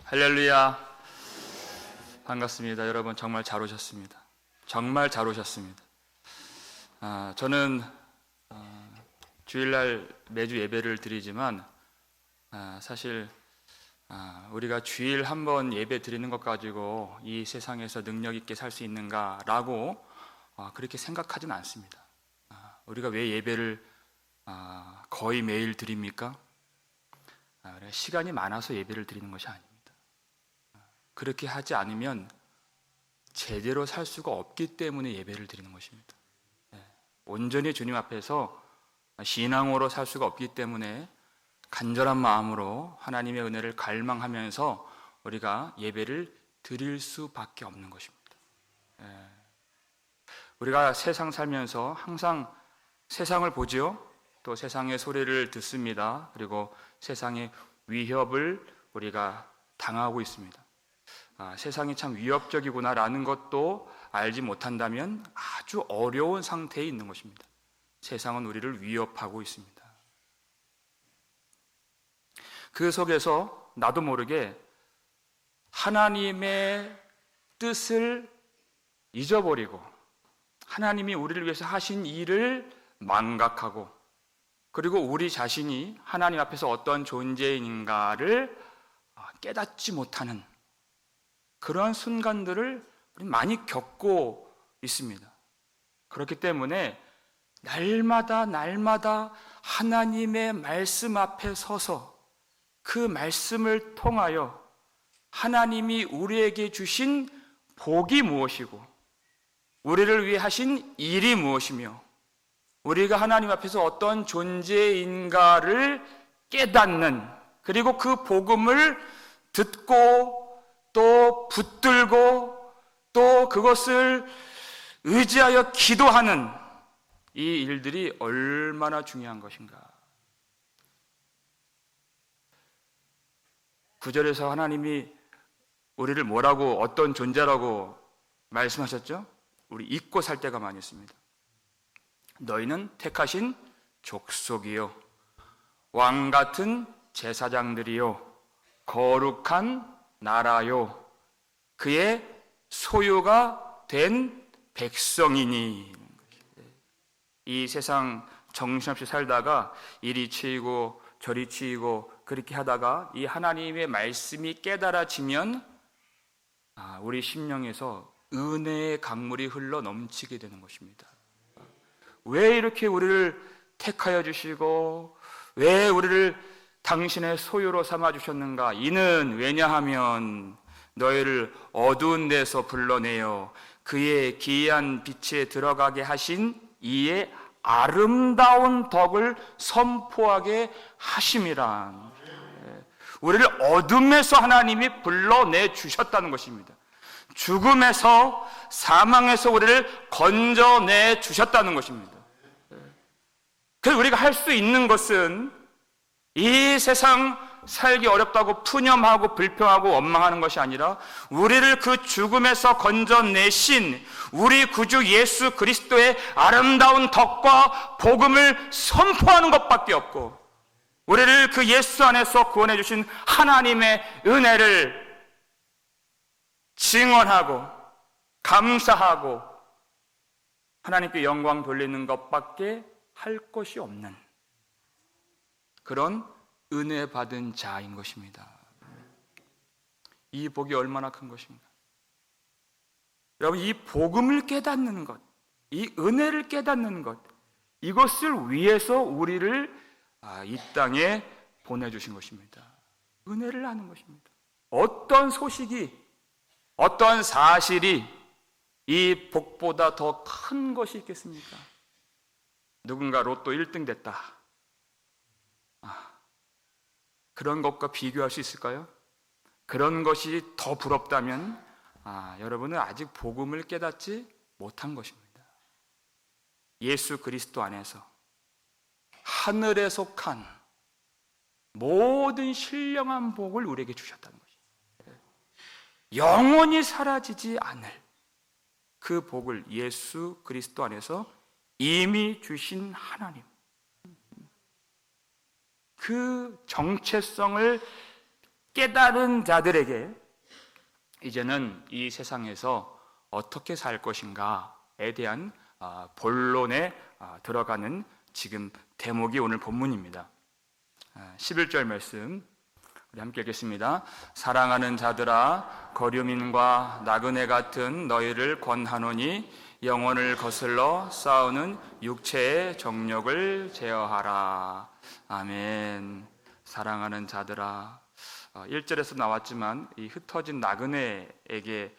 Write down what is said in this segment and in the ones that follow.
할렐루야. 반갑습니다. 여러분 정말 잘 오셨습니다. 정말 잘 오셨습니다. 저는 주일날 매주 예배를 드리지만 사실 우리가 주일 한번 예배 드리는 것 가지고 이 세상에서 능력 있게 살 수 있는가라고 그렇게 생각하진 않습니다. 우리가 왜 예배를 거의 매일 드립니까? 시간이 많아서 예배를 드리는 것이 아닙니다. 그렇게 하지 않으면 제대로 살 수가 없기 때문에 예배를 드리는 것입니다. 온전히 주님 앞에서 신앙으로 살 수가 없기 때문에 간절한 마음으로 하나님의 은혜를 갈망하면서 우리가 예배를 드릴 수밖에 없는 것입니다. 우리가 세상 살면서 항상 세상을 보지요. 또 세상의 소리를 듣습니다. 그리고 세상의 위협을 우리가 당하고 있습니다. 세상이 참 위협적이구나라는 것도 알지 못한다면 아주 어려운 상태에 있는 것입니다. 세상은 우리를 위협하고 있습니다. 그 속에서 나도 모르게 하나님의 뜻을 잊어버리고 하나님이 우리를 위해서 하신 일을 망각하고 그리고 우리 자신이 하나님 앞에서 어떤 존재인가를 깨닫지 못하는 그러한 순간들을 우리 많이 겪고 있습니다. 그렇기 때문에 날마다 하나님의 말씀 앞에 서서 그 말씀을 통하여 하나님이 우리에게 주신 복이 무엇이고 우리를 위해 하신 일이 무엇이며 우리가 하나님 앞에서 어떤 존재인가를 깨닫는 그리고 그 복음을 듣고 또 붙들고 또 그것을 의지하여 기도하는 이 일들이 얼마나 중요한 것인가. 9절에서 하나님이 우리를 뭐라고 어떤 존재라고 말씀하셨죠? 우리 잊고 살 때가 많이 있습니다. 너희는 택하신 족속이요 왕 같은 제사장들이요 거룩한 나라요 그의 소유가 된 백성이니. 이 세상 정신없이 살다가 이리 치이고 저리 치이고 그렇게 하다가 이 하나님의 말씀이 깨달아지면 우리 심령에서 은혜의 강물이 흘러 넘치게 되는 것입니다. 왜 이렇게 우리를 택하여 주시고 왜 우리를 당신의 소유로 삼아주셨는가? 이는 왜냐하면 너희를 어두운 데서 불러내어 그의 기이한 빛에 들어가게 하신 이의 아름다운 덕을 선포하게 하심이란. 우리를 어둠에서 하나님이 불러내 주셨다는 것입니다. 죽음에서 사망에서 우리를 건져내 주셨다는 것입니다. 그래서 우리가 할 수 있는 것은 이 세상 살기 어렵다고 푸념하고 불평하고 원망하는 것이 아니라 우리를 그 죽음에서 건져내신 우리 구주 예수 그리스도의 아름다운 덕과 복음을 선포하는 것밖에 없고 우리를 그 예수 안에서 구원해 주신 하나님의 은혜를 증언하고 감사하고 하나님께 영광 돌리는 것밖에 할 것이 없는 그런 은혜 받은 자인 것입니다. 이 복이 얼마나 큰 것인가. 여러분, 이 복음을 깨닫는 것, 이 은혜를 깨닫는 것, 이것을 위해서 우리를 이 땅에 보내주신 것입니다. 은혜를 아는 것입니다. 어떤 소식이, 어떤 사실이 이 복보다 더 큰 것이 있겠습니까? 누군가 로또 1등 됐다. 그런 것과 비교할 수 있을까요? 그런 것이 더 부럽다면 여러분은 아직 복음을 깨닫지 못한 것입니다. 예수 그리스도 안에서 하늘에 속한 모든 신령한 복을 우리에게 주셨다는 것입니다. 영원히 사라지지 않을 그 복을 예수 그리스도 안에서 이미 주신 하나님, 그 정체성을 깨달은 자들에게 이제는 이 세상에서 어떻게 살 것인가에 대한 본론에 들어가는 지금 대목이 오늘 본문입니다. 11절 말씀 우리 함께 읽겠습니다. 사랑하는 자들아, 거류민과 나그네 같은 너희를 권하노니 영혼을 거슬러 싸우는 육체의 정욕을 제어하라. 아멘. 사랑하는 자들아, 1절에서 나왔지만 이 흩어진 나그네에게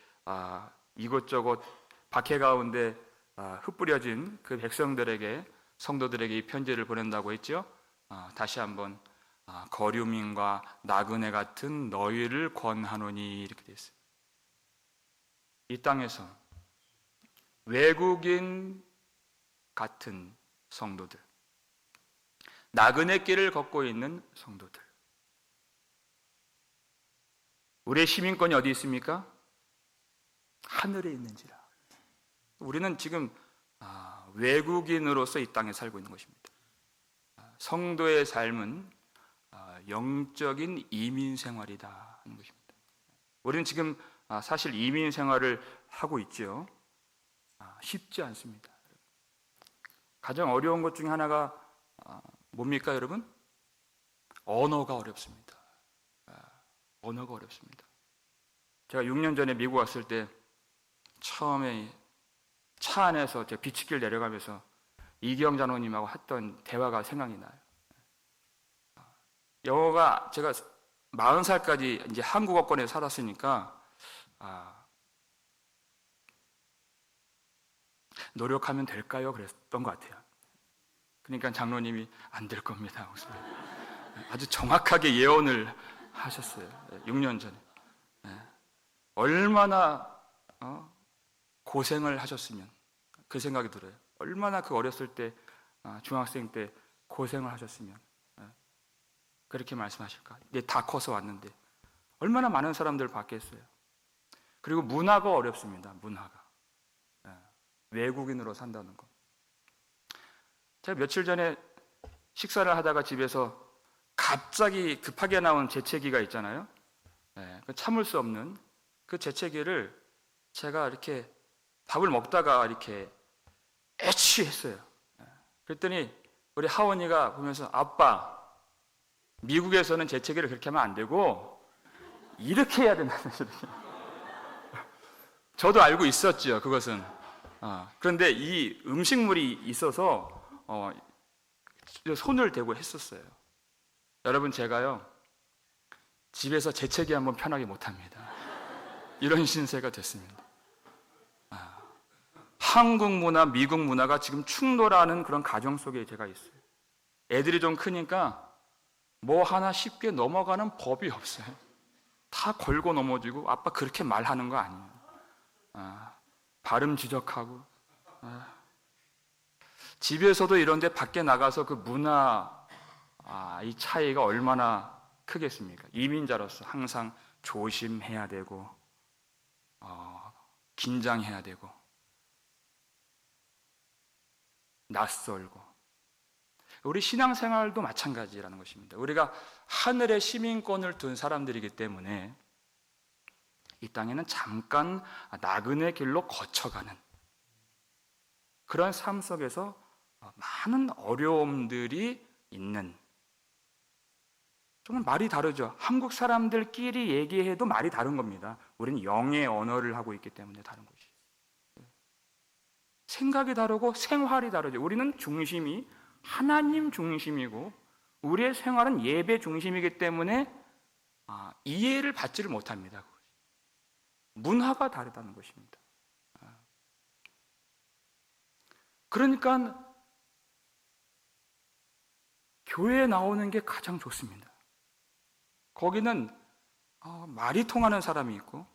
이곳저곳 박해 가운데 흩뿌려진 그 백성들에게, 성도들에게 이 편지를 보낸다고 했죠. 다시 한번 거류민과 나그네 같은 너희를 권하노니 이렇게 되어 있어요. 이 땅에서 외국인 같은 성도들, 나그네 길을 걷고 있는 성도들, 우리의 시민권이 어디 있습니까? 하늘에 있는지라. 우리는 지금 외국인으로서 이 땅에 살고 있는 것입니다. 성도의 삶은 영적인 이민 생활이다 하는 것입니다. 우리는 지금 사실 이민 생활을 하고 있죠. 쉽지 않습니다. 가장 어려운 것 중에 하나가 뭡니까, 여러분? 언어가 어렵습니다. 언어가 어렵습니다. 제가 6년 전에 미국 왔을 때 처음에 차 안에서 제가 비치길 내려가면서 이경 장로님하고 했던 대화가 생각이 나요. 영어가 제가 40살까지 이제 한국어권에 살았으니까 노력하면 될까요? 그랬던 것 같아요. 그러니까 장로님이 안 될 겁니다. 아주 정확하게 예언을 하셨어요. 6년 전에. 얼마나 고생을 하셨으면, 그 생각이 들어요. 얼마나 그 어렸을 때, 중학생 때 고생을 하셨으면 그렇게 말씀하실까? 이제 다 커서 왔는데 얼마나 많은 사람들을 받겠어요. 그리고 문화가 어렵습니다. 문화가. 외국인으로 산다는 것. 제가 며칠 전에 식사를 하다가 집에서 갑자기 급하게 나온 재채기가 있잖아요. 참을 수 없는 그 재채기를 제가 이렇게 밥을 먹다가 이렇게 애취했어요. 그랬더니 우리 하원이가 보면서, 아빠, 미국에서는 재채기를 그렇게 하면 안 되고 이렇게 해야 된다는 소리. 저도 알고 있었죠, 그것은. 그런데 이 음식물이 있어서 손을 대고 했었어요. 여러분, 제가요 집에서 재채기 한번 편하게 못합니다. 이런 신세가 됐습니다. 한국 문화, 미국 문화가 지금 충돌하는 그런 가정 속에 제가 있어요. 애들이 좀 크니까 뭐 하나 쉽게 넘어가는 법이 없어요. 다 걸고 넘어지고, 아빠 그렇게 말하는 거 아니에요. 발음 지적하고. 집에서도 이런데 밖에 나가서 그 문화, 이 차이가 얼마나 크겠습니까? 이민자로서 항상 조심해야 되고, 긴장해야 되고, 낯설고. 우리 신앙생활도 마찬가지라는 것입니다. 우리가 하늘의 시민권을 둔 사람들이기 때문에 이 땅에는 잠깐 나그네 길로 거쳐가는 그런 삶 속에서 많은 어려움들이 있는, 정말 말이 다르죠. 한국 사람들끼리 얘기해도 말이 다른 겁니다. 우리는 영의 언어를 하고 있기 때문에 다른 것이. 생각이 다르고 생활이 다르죠. 우리는 중심이 하나님 중심이고 우리의 생활은 예배 중심이기 때문에 이해를 받지를 못합니다. 문화가 다르다는 것입니다. 그러니까 교회에 나오는 게 가장 좋습니다. 거기는 말이 통하는 사람이 있고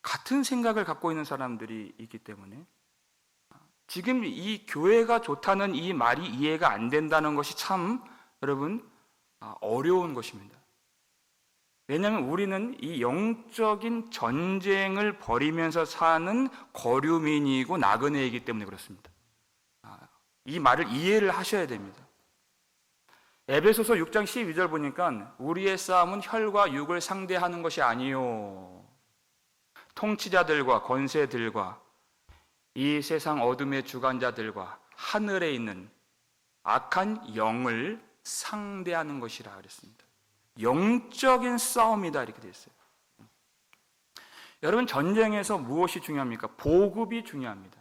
같은 생각을 갖고 있는 사람들이 있기 때문에 지금 이 교회가 좋다는 이 말이 이해가 안 된다는 것이 참 여러분 어려운 것입니다. 왜냐하면 우리는 이 영적인 전쟁을 벌이면서 사는 거류민이고 나그네이기 때문에 그렇습니다. 이 말을 이해를 하셔야 됩니다. 에베소서 6장 12절 보니까 우리의 싸움은 혈과 육을 상대하는 것이 아니요 통치자들과 권세들과 이 세상 어둠의 주관자들과 하늘에 있는 악한 영을 상대하는 것이라 그랬습니다. 영적인 싸움이다 이렇게 되어 있어요. 여러분, 전쟁에서 무엇이 중요합니까? 보급이 중요합니다.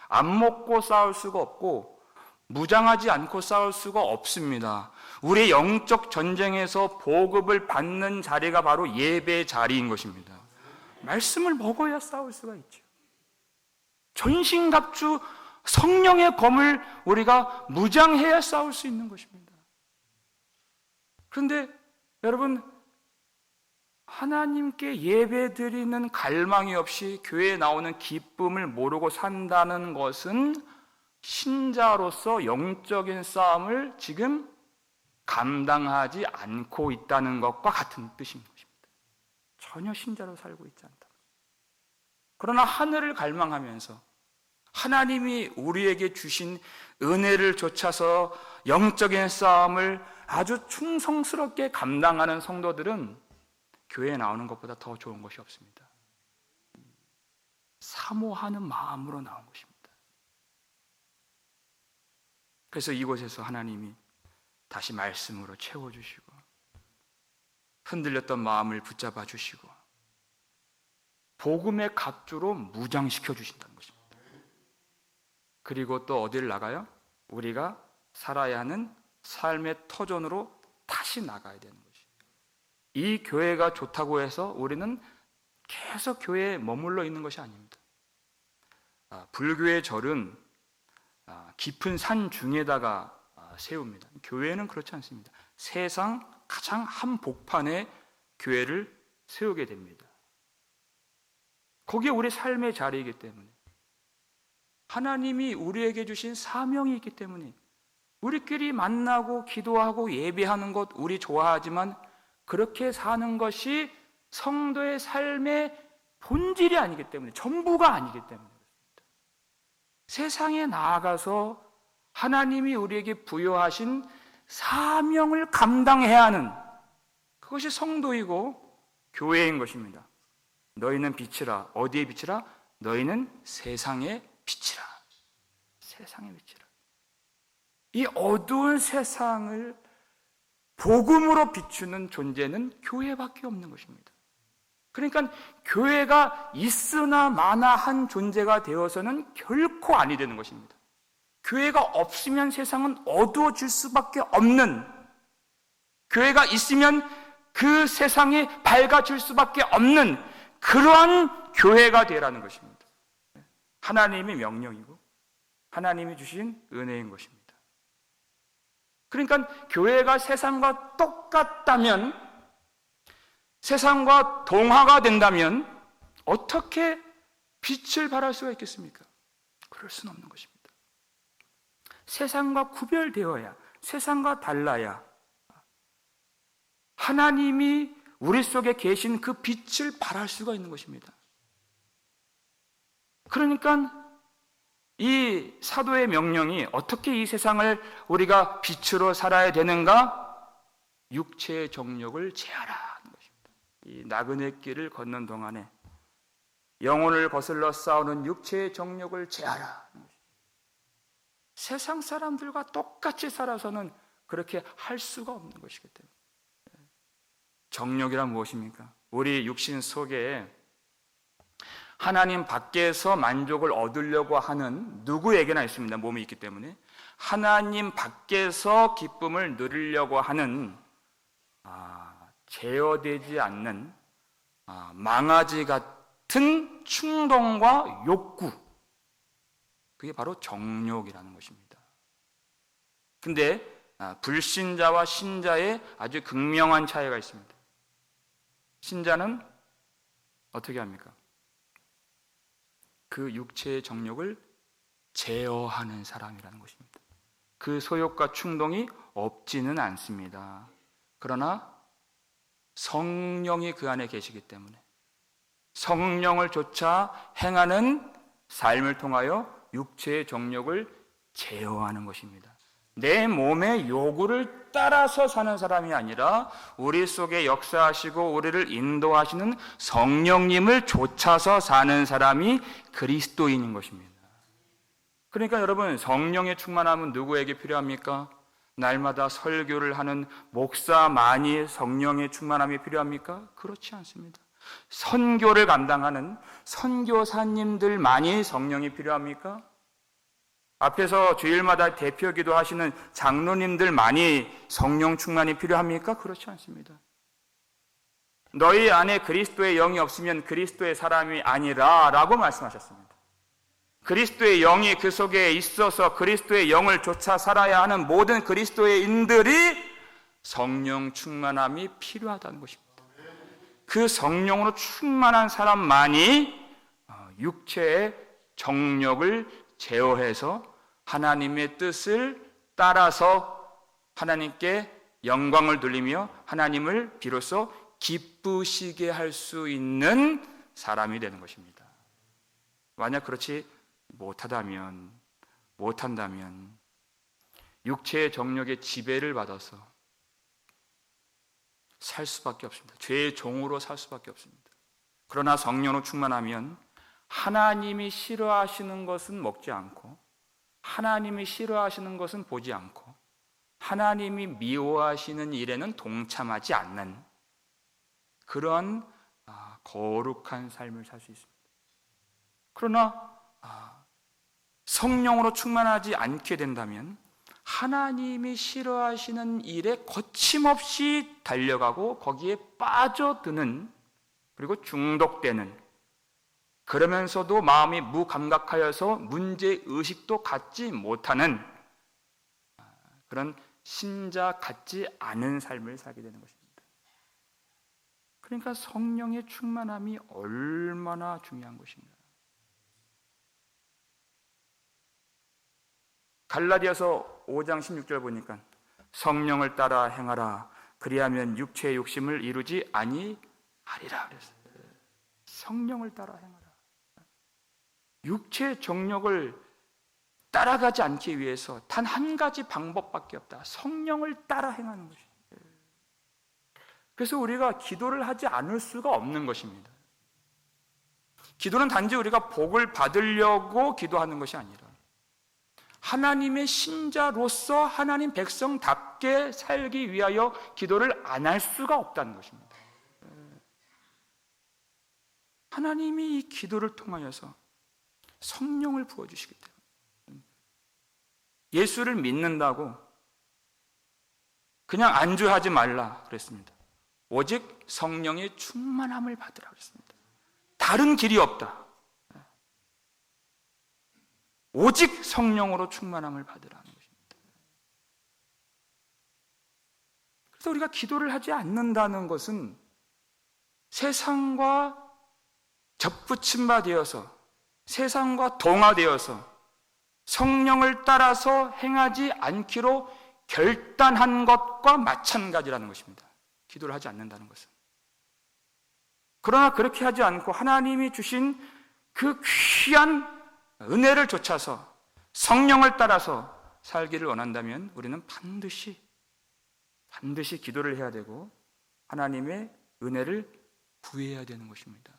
안 먹고 싸울 수가 없고 무장하지 않고 싸울 수가 없습니다. 우리의 영적 전쟁에서 보급을 받는 자리가 바로 예배의 자리인 것입니다. 말씀을 먹어야 싸울 수가 있죠. 전신갑주 성령의 검을 우리가 무장해야 싸울 수 있는 것입니다. 그런데 여러분, 하나님께 예배드리는 갈망이 없이 교회에 나오는 기쁨을 모르고 산다는 것은 신자로서 영적인 싸움을 지금 감당하지 않고 있다는 것과 같은 뜻인 것입니다. 전혀 신자로 살고 있지 않다. 그러나 하늘을 갈망하면서 하나님이 우리에게 주신 은혜를 좇아서 영적인 싸움을 아주 충성스럽게 감당하는 성도들은 교회에 나오는 것보다 더 좋은 것이 없습니다. 사모하는 마음으로 나온 것입니다. 그래서 이곳에서 하나님이 다시 말씀으로 채워주시고 흔들렸던 마음을 붙잡아 주시고 복음의 갑주로 무장시켜 주신다는 것입니다. 그리고 또 어디를 나가요? 우리가 살아야 하는 삶의 터전으로 다시 나가야 되는 것이에요. 이 교회가 좋다고 해서 우리는 계속 교회에 머물러 있는 것이 아닙니다. 불교의 절은 깊은 산 중에다가 세웁니다. 교회는 그렇지 않습니다. 세상 가장 한복판에 교회를 세우게 됩니다. 거기에 우리 삶의 자리이기 때문에 하나님이 우리에게 주신 사명이 있기 때문에 우리끼리 만나고 기도하고 예배하는 것 우리 좋아하지만 그렇게 사는 것이 성도의 삶의 본질이 아니기 때문에, 전부가 아니기 때문에 그렇습니다. 세상에 나아가서 하나님이 우리에게 부여하신 사명을 감당해야 하는 그것이 성도이고 교회인 것입니다. 너희는 빛이라. 어디의 빛이라? 너희는 세상의 빛이라. 세상의 빛이라. 이 어두운 세상을 복음으로 비추는 존재는 교회밖에 없는 것입니다. 그러니까 교회가 있으나 마나 한 존재가 되어서는 결코 아니 되는 것입니다. 교회가 없으면 세상은 어두워질 수밖에 없는, 교회가 있으면 그 세상이 밝아질 수밖에 없는 그러한 교회가 되라는 것입니다. 하나님의 명령이고 하나님이 주신 은혜인 것입니다. 그러니까 교회가 세상과 똑같다면, 세상과 동화가 된다면 어떻게 빛을 발할 수가 있겠습니까? 그럴 수는 없는 것입니다. 세상과 구별되어야, 세상과 달라야 하나님이 우리 속에 계신 그 빛을 발할 수가 있는 것입니다. 그러니까 이 사도의 명령이 어떻게 이 세상을 우리가 빛으로 살아야 되는가? 육체의 정욕을 제하라 하는 것입니다. 이 나그네 길을 걷는 동안에 영혼을 거슬러 싸우는 육체의 정욕을 제하라 하는 것입니다. 세상 사람들과 똑같이 살아서는 그렇게 할 수가 없는 것이기 때문에. 정욕이란 무엇입니까? 우리 육신 속에 하나님 밖에서 만족을 얻으려고 하는 누구에게나 있습니다. 몸이 있기 때문에 하나님 밖에서 기쁨을 누리려고 하는 제어되지 않는 망아지 같은 충동과 욕구, 그게 바로 정욕이라는 것입니다. 근데 불신자와 신자의 아주 극명한 차이가 있습니다. 신자는 어떻게 합니까? 그 육체의 정욕을 제어하는 사람이라는 것입니다. 그 소욕과 충동이 없지는 않습니다. 그러나 성령이 그 안에 계시기 때문에 성령을 쫓아 행하는 삶을 통하여 육체의 정욕을 제어하는 것입니다. 내 몸의 요구를 따라서 사는 사람이 아니라 우리 속에 역사하시고 우리를 인도하시는 성령님을 좇아서 사는 사람이 그리스도인인 것입니다. 그러니까 여러분, 성령의 충만함은 누구에게 필요합니까? 날마다 설교를 하는 목사만이 성령의 충만함이 필요합니까? 그렇지 않습니다. 선교를 감당하는 선교사님들만이 성령이 필요합니까? 앞에서 주일마다 대표 기도하시는 장로님들만이 성령 충만이 필요합니까? 그렇지 않습니다. 너희 안에 그리스도의 영이 없으면 그리스도의 사람이 아니라 라고 말씀하셨습니다. 그리스도의 영이 그 속에 있어서 그리스도의 영을 좇아 살아야 하는 모든 그리스도의 인들이 성령 충만함이 필요하다는 것입니다. 그 성령으로 충만한 사람만이 육체의 정욕을 제어해서 하나님의 뜻을 따라서 하나님께 영광을 돌리며 하나님을 비로소 기쁘시게 할 수 있는 사람이 되는 것입니다. 만약 그렇지 못한다면 육체의 정욕의 지배를 받아서 살 수밖에 없습니다. 죄의 종으로 살 수밖에 없습니다. 그러나 성령으로 충만하면 하나님이 싫어하시는 것은 먹지 않고 하나님이 싫어하시는 것은 보지 않고 하나님이 미워하시는 일에는 동참하지 않는 그런 거룩한 삶을 살 수 있습니다. 그러나 성령으로 충만하지 않게 된다면 하나님이 싫어하시는 일에 거침없이 달려가고 거기에 빠져드는, 그리고 중독되는, 그러면서도 마음이 무감각하여서 문제의식도 갖지 못하는 그런 신자 같지 않은 삶을 살게 되는 것입니다. 그러니까 성령의 충만함이 얼마나 중요한 것인가. 갈라디아서 5장 16절 보니까 성령을 따라 행하라 그리하면 육체의 욕심을 이루지 아니하리라 그랬어요. 성령을 따라 행하라. 육체의 정욕을 따라가지 않기 위해서 단 한 가지 방법밖에 없다. 성령을 따라 행하는 것입니다. 그래서 우리가 기도를 하지 않을 수가 없는 것입니다. 기도는 단지 우리가 복을 받으려고 기도하는 것이 아니라 하나님의 신자로서 하나님 백성답게 살기 위하여 기도를 안 할 수가 없다는 것입니다. 하나님이 이 기도를 통하여서 성령을 부어주시기 때문에 예수를 믿는다고 그냥 안주하지 말라 그랬습니다. 오직 성령의 충만함을 받으라 그랬습니다. 다른 길이 없다. 오직 성령으로 충만함을 받으라는 것입니다. 그래서 우리가 기도를 하지 않는다는 것은 세상과 접붙임 바 되어서 세상과 동화되어서 성령을 따라서 행하지 않기로 결단한 것과 마찬가지라는 것입니다. 기도를 하지 않는다는 것은. 그러나 그렇게 하지 않고 하나님이 주신 그 귀한 은혜를 좇아서 성령을 따라서 살기를 원한다면 우리는 반드시 기도를 해야 되고 하나님의 은혜를 구해야 되는 것입니다.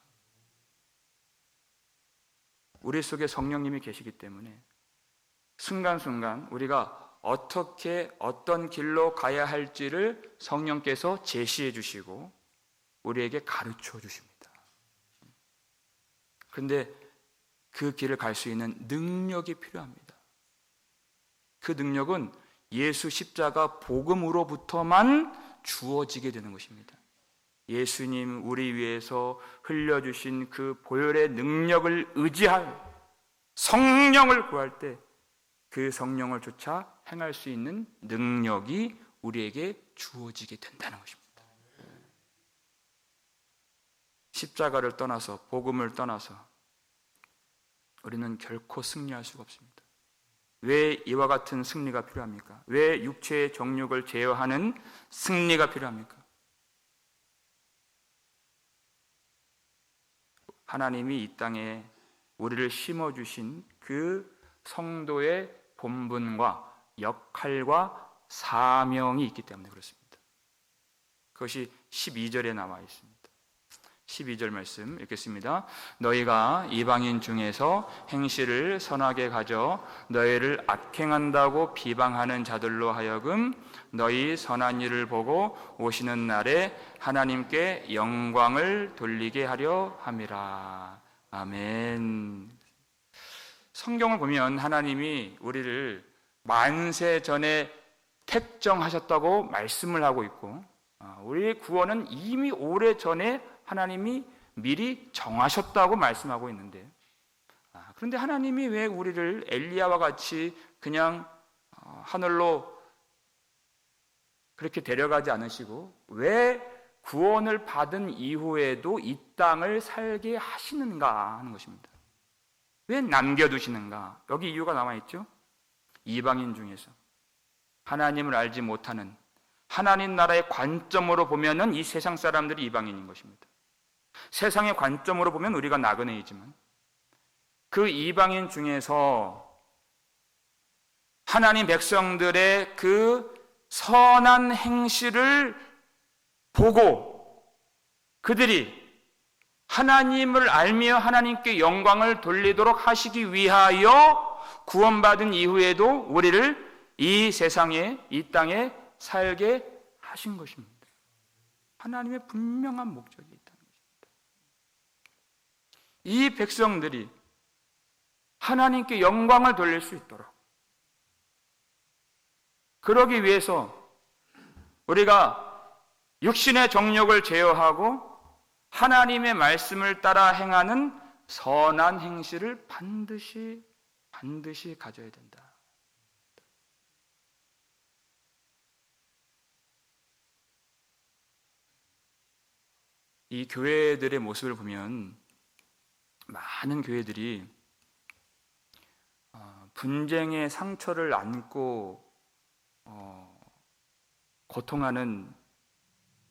우리 속에 성령님이 계시기 때문에 순간순간 우리가 어떤 길로 가야 할지를 성령께서 제시해 주시고 우리에게 가르쳐 주십니다. 그런데 그 길을 갈 수 있는 능력이 필요합니다. 그 능력은 예수 십자가 복음으로부터만 주어지게 되는 것입니다. 예수님 우리 위해서 흘려주신 그 보혈의 능력을 의지하여 성령을 구할 때 그 성령을 쫓아 행할 수 있는 능력이 우리에게 주어지게 된다는 것입니다. 십자가를 떠나서 복음을 떠나서 우리는 결코 승리할 수가 없습니다. 왜 이와 같은 승리가 필요합니까? 왜 육체의 정욕을 제어하는 승리가 필요합니까? 하나님이 이 땅에 우리를 심어주신 그 성도의 본분과 역할과 사명이 있기 때문에 그렇습니다. 그것이 12절에 나와 있습니다. 12절 말씀 읽겠습니다. 너희가 이방인 중에서 행실을 선하게 가져 너희를 악행한다고 비방하는 자들로 하여금 너희 선한 일을 보고 오시는 날에 하나님께 영광을 돌리게 하려 함이라. 아멘. 성경을 보면 하나님이 우리를 만세 전에 택정하셨다고 말씀을 하고 있고, 우리의 구원은 이미 오래전에 하나님이 미리 정하셨다고 말씀하고 있는데, 그런데 하나님이 왜 우리를 엘리야와 같이 그냥 하늘로 그렇게 데려가지 않으시고 왜 구원을 받은 이후에도 이 땅을 살게 하시는가 하는 것입니다. 왜 남겨두시는가? 여기 이유가 나와 있죠. 이방인 중에서 하나님을 알지 못하는, 하나님 나라의 관점으로 보면은 이 세상 사람들이 이방인인 것입니다. 세상의 관점으로 보면 우리가 나그네이지만 그 이방인 중에서 하나님 백성들의 그 선한 행실을 보고 그들이 하나님을 알며 하나님께 영광을 돌리도록 하시기 위하여 구원받은 이후에도 우리를 이 세상에, 이 땅에 살게 하신 것입니다. 하나님의 분명한 목적이 있다는 것입니다. 이 백성들이 하나님께 영광을 돌릴 수 있도록, 그러기 위해서 우리가 육신의 정욕을 제어하고 하나님의 말씀을 따라 행하는 선한 행실을 반드시 가져야 된다. 이 교회들의 모습을 보면 많은 교회들이 분쟁의 상처를 안고 고통하는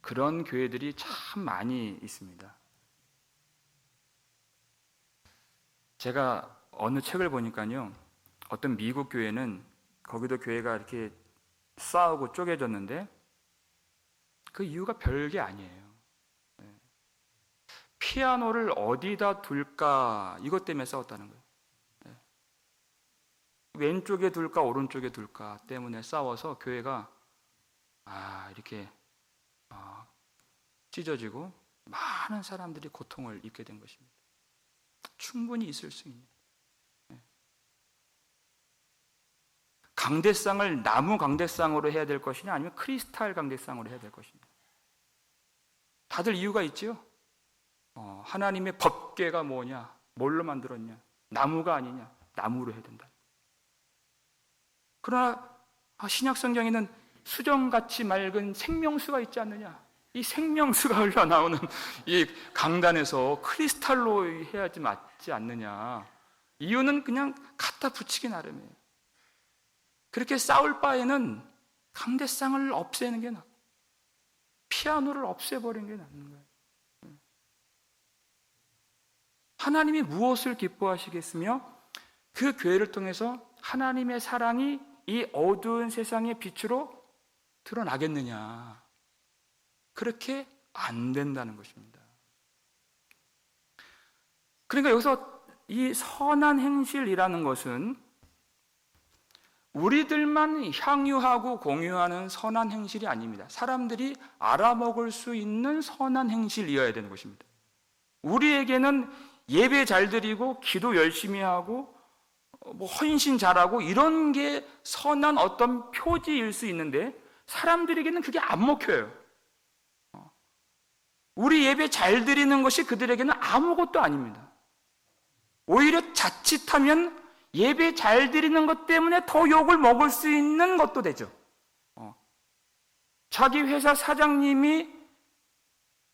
그런 교회들이 참 많이 있습니다. 제가 어느 책을 보니까요, 어떤 미국 교회는, 거기도 교회가 이렇게 싸우고 쪼개졌는데 그 이유가 별게 아니에요. 피아노를 어디다 둘까, 이것 때문에 싸웠다는 거예요. 왼쪽에 둘까 오른쪽에 둘까 때문에 싸워서 교회가 이렇게 찢어지고 많은 사람들이 고통을 입게 된 것입니다. 충분히 있을 수 있는, 강대상을 나무 강대상으로 해야 될 것이냐 아니면 크리스탈 강대상으로 해야 될 것이냐, 다들 이유가 있지요. 하나님의 법궤가 뭐냐, 뭘로 만들었냐, 나무가 아니냐, 나무로 해야 된다. 그러나 신약 성경에는 수정같이 맑은 생명수가 있지 않느냐, 이 생명수가 흘러나오는 이 강단에서 크리스탈로 해야지 맞지 않느냐. 이유는 그냥 갖다 붙이기 나름이에요. 그렇게 싸울 바에는 강대상을 없애는 게 낫고 피아노를 없애버리는 게 낫는 거예요. 하나님이 무엇을 기뻐하시겠으며 그 교회를 통해서 하나님의 사랑이 이 어두운 세상의 빛으로 드러나겠느냐. 그렇게 안 된다는 것입니다. 그러니까 여기서 이 선한 행실이라는 것은 우리들만 향유하고 공유하는 선한 행실이 아닙니다. 사람들이 알아먹을 수 있는 선한 행실이어야 되는 것입니다. 우리에게는 예배 잘 드리고 기도 열심히 하고 헌신 잘하고 이런 게 선한 어떤 표지일 수 있는데 사람들에게는 그게 안 먹혀요. 우리 예배 잘 드리는 것이 그들에게는 아무것도 아닙니다. 오히려 자칫하면 예배 잘 드리는 것 때문에 더 욕을 먹을 수 있는 것도 되죠. 자기 회사 사장님이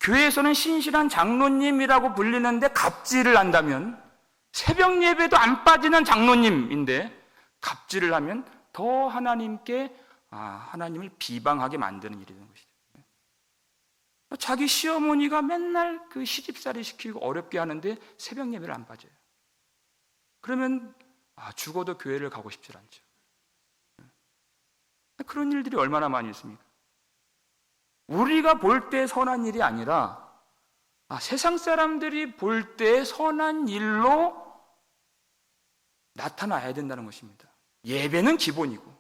교회에서는 신실한 장로님이라고 불리는데 갑질을 한다면, 새벽 예배도 안 빠지는 장로님인데 갑질을 하면 더 하나님께 하나님을 비방하게 만드는 일이 되는 것이죠. 자기 시어머니가 맨날 그 시집살이 시키고 어렵게 하는데 새벽 예배를 안 빠져요. 그러면 죽어도 교회를 가고 싶지 않죠. 그런 일들이 얼마나 많이 있습니까? 우리가 볼 때 선한 일이 아니라 세상 사람들이 볼 때 선한 일로 나타나야 된다는 것입니다. 예배는 기본이고.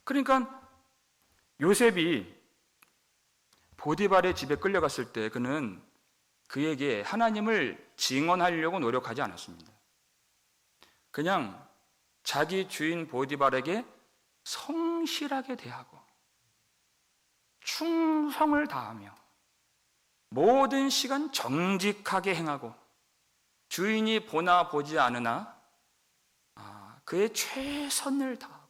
그러니까 요셉이 보디발의 집에 끌려갔을 때 그는 그에게 하나님을 증언하려고 노력하지 않았습니다. 그냥 자기 주인 보디발에게 성실하게 대하고 충성을 다하며 모든 시간 정직하게 행하고 주인이 보나 보지 않으나 그의 최선을 다하고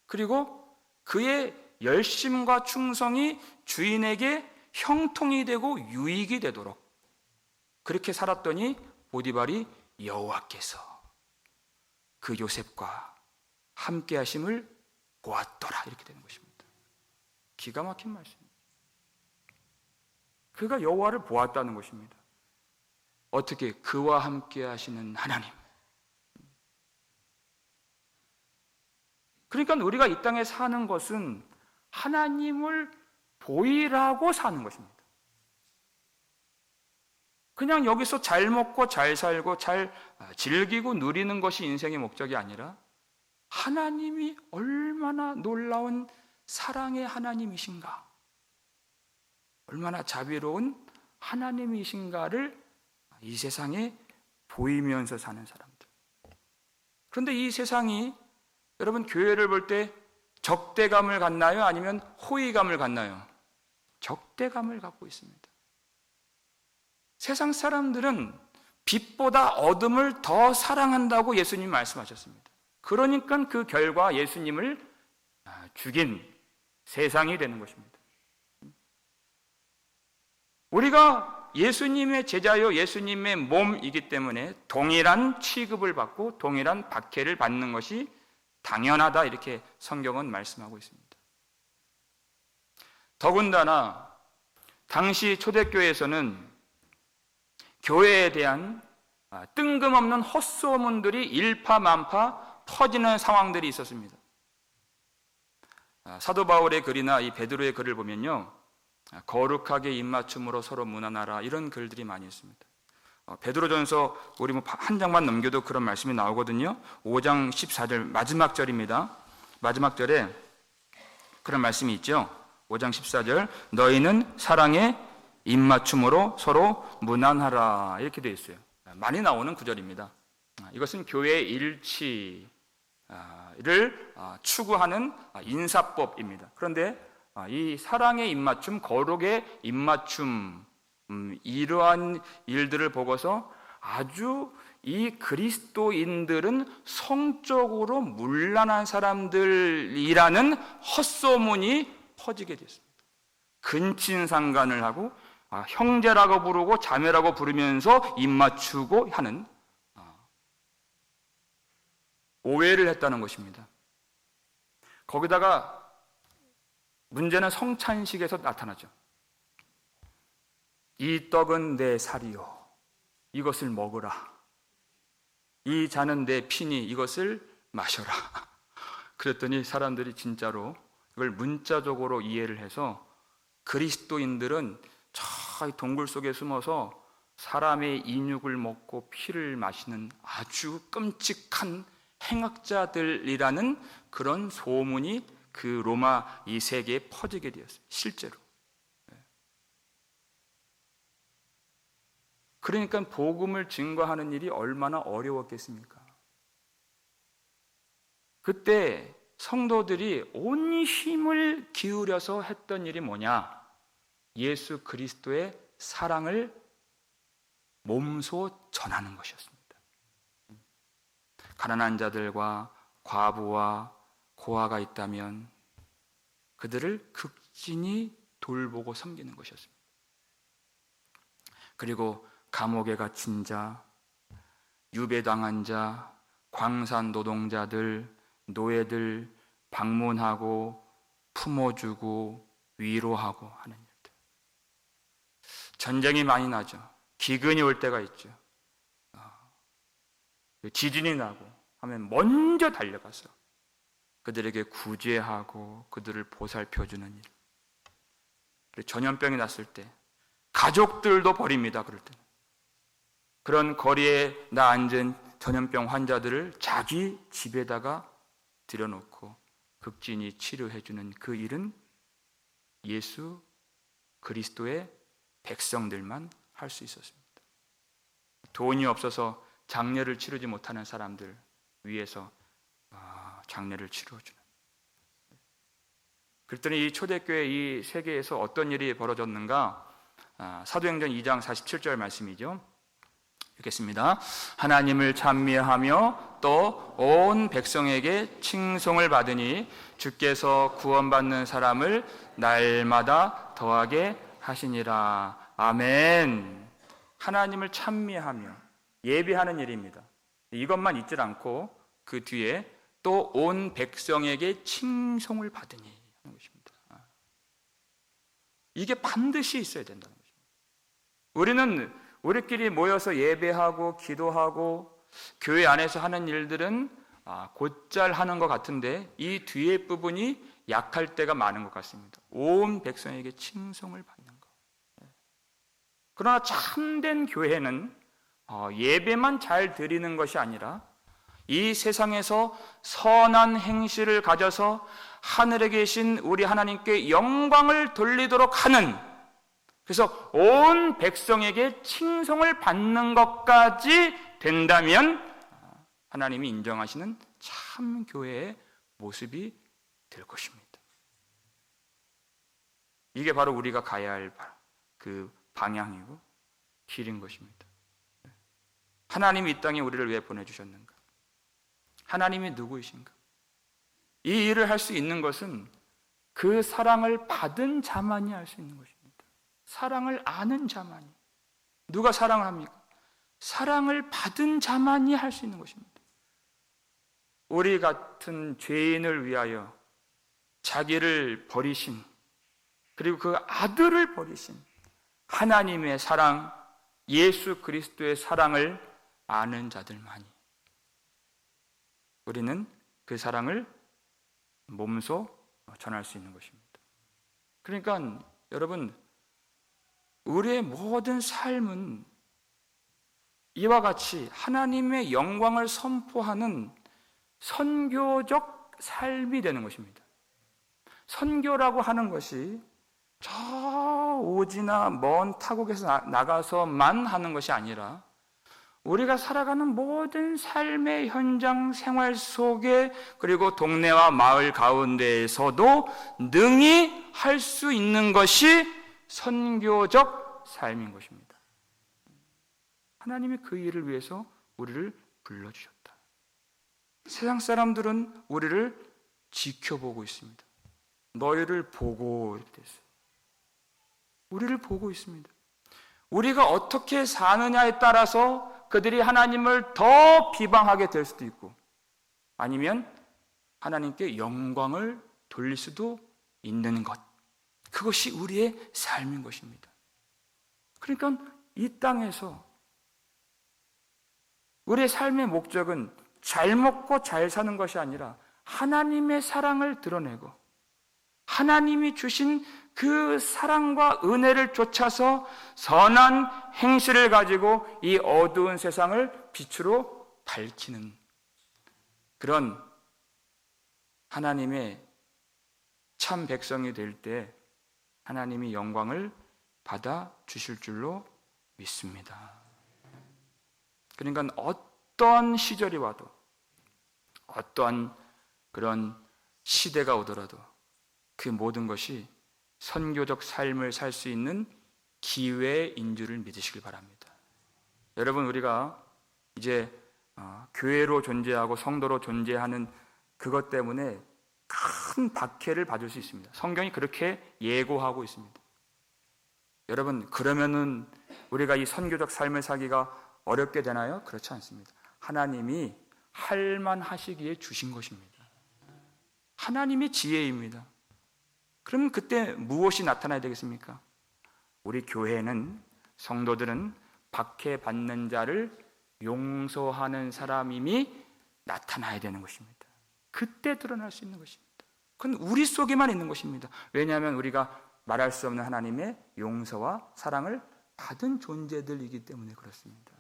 그리고 그의 열심과 충성이 주인에게 형통이 되고 유익이 되도록 그렇게 살았더니 보디발이 여호와께서 그 요셉과 함께 하심을 보았더라 이렇게 되는 것입니다. 기가 막힌 말씀입니다. 그가 여호와를 보았다는 것입니다. 어떻게? 그와 함께 하시는 하나님. 그러니까 우리가 이 땅에 사는 것은 하나님을 보이라고 사는 것입니다. 그냥 여기서 잘 먹고 잘 살고 잘 즐기고 누리는 것이 인생의 목적이 아니라 하나님이 얼마나 놀라운 사랑의 하나님이신가, 얼마나 자비로운 하나님이신가를 이 세상에 보이면서 사는 사람들. 그런데 이 세상이 여러분 교회를 볼 때 적대감을 갖나요? 아니면 호의감을 갖나요? 적대감을 갖고 있습니다. 세상 사람들은 빛보다 어둠을 더 사랑한다고 예수님이 말씀하셨습니다. 그러니까 그 결과 예수님을 죽인 세상이 되는 것입니다. 우리가 예수님의 제자요 예수님의 몸이기 때문에 동일한 취급을 받고 동일한 박해를 받는 것이 당연하다 이렇게 성경은 말씀하고 있습니다. 더군다나 당시 초대교회에서는 교회에 대한 뜬금없는 헛소문들이 일파만파 퍼지는 상황들이 있었습니다. 사도 바울의 글이나 이 베드로의 글을 보면요, 거룩하게 입맞춤으로 서로 문안하라 이런 글들이 많이 있습니다. 베드로전서 우리 한 장만 넘겨도 그런 말씀이 나오거든요. 5장 14절 마지막 절입니다. 마지막 절에 그런 말씀이 있죠. 5장 14절 너희는 사랑에 입맞춤으로 서로 문안하라 이렇게 되어 있어요. 많이 나오는 구절입니다. 이것은 교회의 일치를 추구하는 인사법입니다. 그런데 이 사랑의 입맞춤, 거룩의 입맞춤 이러한 일들을 보고서 아주 이 그리스도인들은 성적으로 문란한 사람들이라는 헛소문이 퍼지게 됐습니다. 근친상간을 하고 형제라고 부르고 자매라고 부르면서 입맞추고 하는 오해를 했다는 것입니다. 거기다가 문제는 성찬식에서 나타나죠. 이 떡은 내 살이요 이것을 먹으라. 이 잔은 내 피니 이것을 마셔라. 그랬더니 사람들이 진짜로 이걸 문자적으로 이해를 해서 그리스도인들은 저 동굴 속에 숨어서 사람의 인육을 먹고 피를 마시는 아주 끔찍한 행악자들이라는 그런 소문이 그 로마 이 세계에 퍼지게 되었어요. 실제로. 그러니까 복음을 증거하는 일이 얼마나 어려웠겠습니까? 그때 성도들이 온 힘을 기울여서 했던 일이 뭐냐? 예수 그리스도의 사랑을 몸소 전하는 것이었습니다. 가난한 자들과 과부와 고아가 있다면 그들을 극진히 돌보고 섬기는 것이었습니다. 그리고 감옥에 갇힌 자, 유배당한 자, 광산 노동자들, 노예들 방문하고 품어주고 위로하고 하는 일들. 전쟁이 많이 나죠. 기근이 올 때가 있죠. 지진이 나고 하면 먼저 달려가서 그들에게 구제하고 그들을 보살펴주는 일. 그리고 전염병이 났을 때 가족들도 버립니다. 그럴 때 그런 거리에 앉은 전염병 환자들을 자기 집에다가 들여놓고 극진히 치료해주는 그 일은 예수 그리스도의 백성들만 할 수 있었습니다. 돈이 없어서 장례를 치르지 못하는 사람들 위해서 장례를 치러주는. 그랬더니 이 초대교회 이 세계에서 어떤 일이 벌어졌는가? 사도행전 2장 47절 말씀이죠. 읽겠습니다. 하나님을 찬미하며 또 온 백성에게 칭송을 받으니 주께서 구원받는 사람을 날마다 더하게 하시니라. 아멘. 하나님을 찬미하며 예배하는 일입니다. 이것만 있질 않고 그 뒤에 또 온 백성에게 칭송을 받으니 하는 것입니다. 이게 반드시 있어야 된다는 것입니다. 우리끼리 모여서 예배하고 기도하고 교회 안에서 하는 일들은 곧잘 하는 것 같은데 이 뒤에 부분이 약할 때가 많은 것 같습니다. 온 백성에게 칭송을 받는 것. 그러나 참된 교회는 예배만 잘 드리는 것이 아니라 이 세상에서 선한 행실을 가져서 하늘에 계신 우리 하나님께 영광을 돌리도록 하는, 그래서 온 백성에게 칭송을 받는 것까지 된다면 하나님이 인정하시는 참 교회의 모습이 될 것입니다. 이게 바로 우리가 가야 할 그 방향이고 길인 것입니다. 하나님이 이 땅에 우리를 왜 보내주셨는가? 하나님이 누구이신가? 이 일을 할 수 있는 것은 그 사랑을 받은 자만이 할 수 있는 것입니다. 사랑을 아는 자만이. 누가 사랑을 합니까? 사랑을 받은 자만이 할 수 있는 것입니다. 우리 같은 죄인을 위하여 자기를 버리신, 그리고 그 아들을 버리신 하나님의 사랑, 예수 그리스도의 사랑을 아는 자들만이 우리는 그 사랑을 몸소 전할 수 있는 것입니다. 그러니까 여러분, 우리의 모든 삶은 이와 같이 하나님의 영광을 선포하는 선교적 삶이 되는 것입니다. 선교라고 하는 것이 저 오지나 먼 타국에서 나가서만 하는 것이 아니라 우리가 살아가는 모든 삶의 현장 생활 속에, 그리고 동네와 마을 가운데에서도 능히 할 수 있는 것이 선교적 삶인 것입니다. 하나님이 그 일을 위해서 우리를 불러주셨다. 세상 사람들은 우리를 지켜보고 있습니다. 너희를 보고 이렇게 됐어요. 우리를 보고 있습니다. 우리가 어떻게 사느냐에 따라서 그들이 하나님을 더 비방하게 될 수도 있고, 아니면 하나님께 영광을 돌릴 수도 있는 것, 그것이 우리의 삶인 것입니다. 그러니까 이 땅에서 우리의 삶의 목적은 잘 먹고 잘 사는 것이 아니라 하나님의 사랑을 드러내고 하나님이 주신 그 사랑과 은혜를 쫓아서 선한 행실을 가지고 이 어두운 세상을 빛으로 밝히는 그런 하나님의 참 백성이 될 때 하나님이 영광을 받아 주실 줄로 믿습니다. 그러니까 어떤 시절이 와도, 어떤 그런 시대가 오더라도 그 모든 것이 선교적 삶을 살 수 있는 기회인 줄을 믿으시길 바랍니다. 여러분, 우리가 이제 교회로 존재하고 성도로 존재하는 그것 때문에 큰 박해를 받을 수 있습니다. 성경이 그렇게 예고하고 있습니다. 여러분, 그러면은 우리가 이 선교적 삶을 살기가 어렵게 되나요? 그렇지 않습니다. 하나님이 할 만하시기에 주신 것입니다. 하나님의 지혜입니다. 그럼 그때 무엇이 나타나야 되겠습니까? 우리 교회는, 성도들은 박해받는 자를 용서하는 사람임이 나타나야 되는 것입니다. 그때 드러날 수 있는 것입니다. 그건 우리 속에만 있는 것입니다. 왜냐하면 우리가 말할 수 없는 하나님의 용서와 사랑을 받은 존재들이기 때문에 그렇습니다.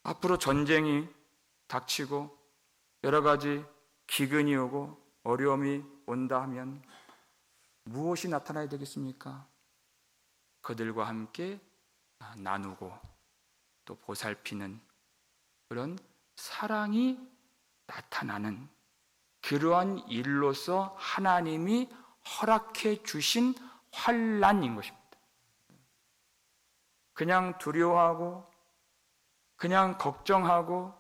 앞으로 전쟁이 닥치고 여러 가지 기근이 오고 어려움이 온다 하면 무엇이 나타나야 되겠습니까? 그들과 함께 나누고 또 보살피는 그런 사랑이 나타나는 그러한 일로서 하나님이 허락해 주신 환난인 것입니다. 그냥 두려워하고 그냥 걱정하고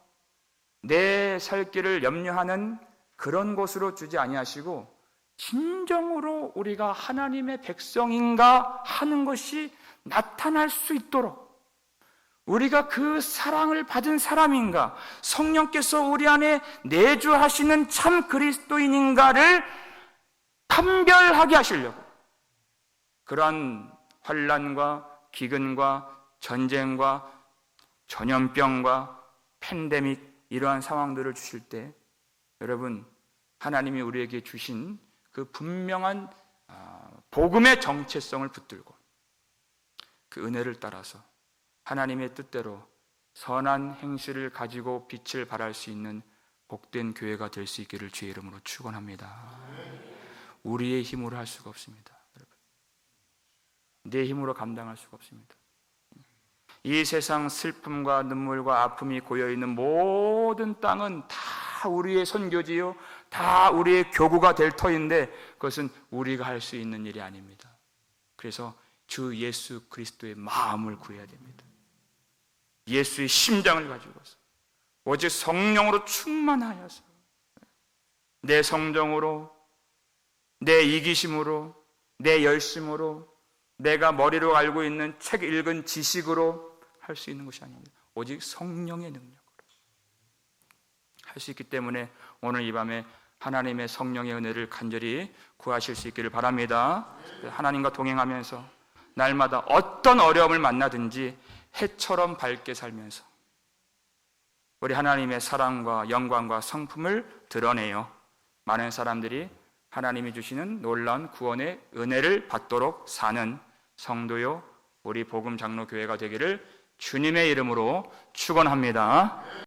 내 살 길을 염려하는 그런 것으로 주지 아니하시고 진정으로 우리가 하나님의 백성인가 하는 것이 나타날 수 있도록 우리가 그 사랑을 받은 사람인가, 성령께서 우리 안에 내주하시는 참 그리스도인인가를 판별하게 하시려고 그러한 환난과 기근과 전쟁과 전염병과 팬데믹 이러한 상황들을 주실 때 여러분 하나님이 우리에게 주신 그 분명한 복음의 정체성을 붙들고 그 은혜를 따라서 하나님의 뜻대로 선한 행실을 가지고 빛을 발할 수 있는 복된 교회가 될 수 있기를 주의 이름으로 축원합니다. 우리의 힘으로 할 수가 없습니다. 여러분. 내 힘으로 감당할 수가 없습니다. 이 세상 슬픔과 눈물과 아픔이 고여있는 모든 땅은 다 우리의 선교지요, 다 우리의 교구가 될 터인데 그것은 우리가 할 수 있는 일이 아닙니다. 그래서 주 예수 그리스도의 마음을 구해야 됩니다. 예수의 심장을 가지고서 오직 성령으로 충만하여서 내 성정으로, 내 이기심으로, 내 열심으로, 내가 머리로 알고 있는 책 읽은 지식으로 할 수 있는 것이 아닙니다. 오직 성령의 능력으로 할 수 있기 때문에 오늘 이 밤에 하나님의 성령의 은혜를 간절히 구하실 수 있기를 바랍니다. 하나님과 동행하면서 날마다 어떤 어려움을 만나든지 해처럼 밝게 살면서 우리 하나님의 사랑과 영광과 성품을 드러내요. 많은 사람들이 하나님이 주시는 놀라운 구원의 은혜를 받도록 사는 성도요 우리 복음 장로 교회가 되기를 주님의 이름으로 축원합니다.